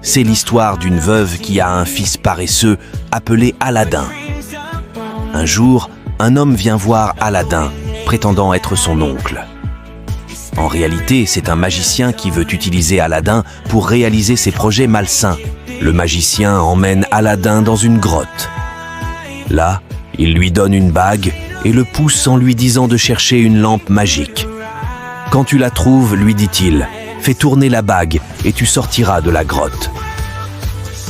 C'est l'histoire d'une veuve qui a un fils paresseux appelé Aladdin. Un jour, un homme vient voir Aladdin, prétendant être son oncle. En réalité, c'est un magicien qui veut utiliser Aladdin pour réaliser ses projets malsains. Le magicien emmène Aladdin dans une grotte. Là, il lui donne une bague et le pousse en lui disant de chercher une lampe magique. Quand tu la trouves, lui dit-il, fais tourner la bague et tu sortiras de la grotte.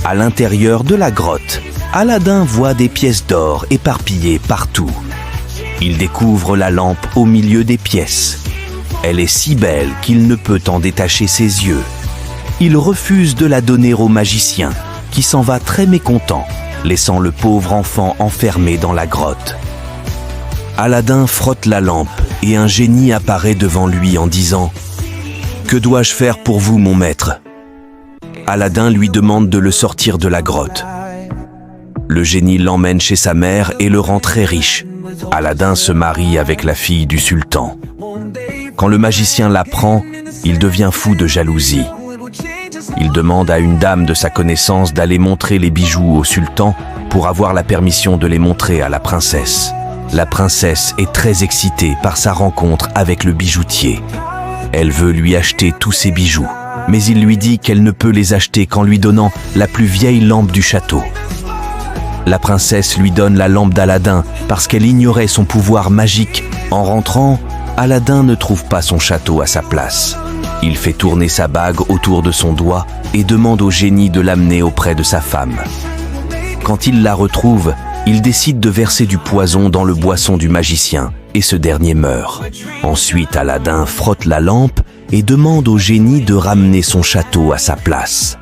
À l'intérieur de la grotte, Aladdin voit des pièces d'or éparpillées partout. Il découvre la lampe au milieu des pièces. Elle est si belle qu'il ne peut en détacher ses yeux. Il refuse de la donner au magicien, qui s'en va très mécontent, laissant le pauvre enfant enfermé dans la grotte. Aladdin frotte la lampe et un génie apparaît devant lui en disant « Que dois-je faire pour vous, mon maître ?» Aladdin lui demande de le sortir de la grotte. Le génie l'emmène chez sa mère et le rend très riche. Aladdin se marie avec la fille du sultan. Quand le magicien l'apprend, il devient fou de jalousie. Il demande à une dame de sa connaissance d'aller montrer les bijoux au sultan pour avoir la permission de les montrer à la princesse. La princesse est très excitée par sa rencontre avec le bijoutier. Elle veut lui acheter tous ses bijoux, mais il lui dit qu'elle ne peut les acheter qu'en lui donnant la plus vieille lampe du château. La princesse lui donne la lampe d'Aladin parce qu'elle ignorait son pouvoir magique. En rentrant, Aladdin ne trouve pas son château à sa place. Il fait tourner sa bague autour de son doigt et demande au génie de l'amener auprès de sa femme. Quand il la retrouve, il décide de verser du poison dans le boisson du magicien et ce dernier meurt. Ensuite, Aladdin frotte la lampe et demande au génie de ramener son château à sa place.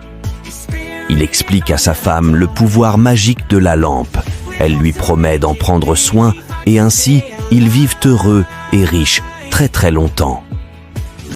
Il explique à sa femme le pouvoir magique de la lampe. Elle lui promet d'en prendre soin et ainsi, ils vivent heureux et riches très longtemps.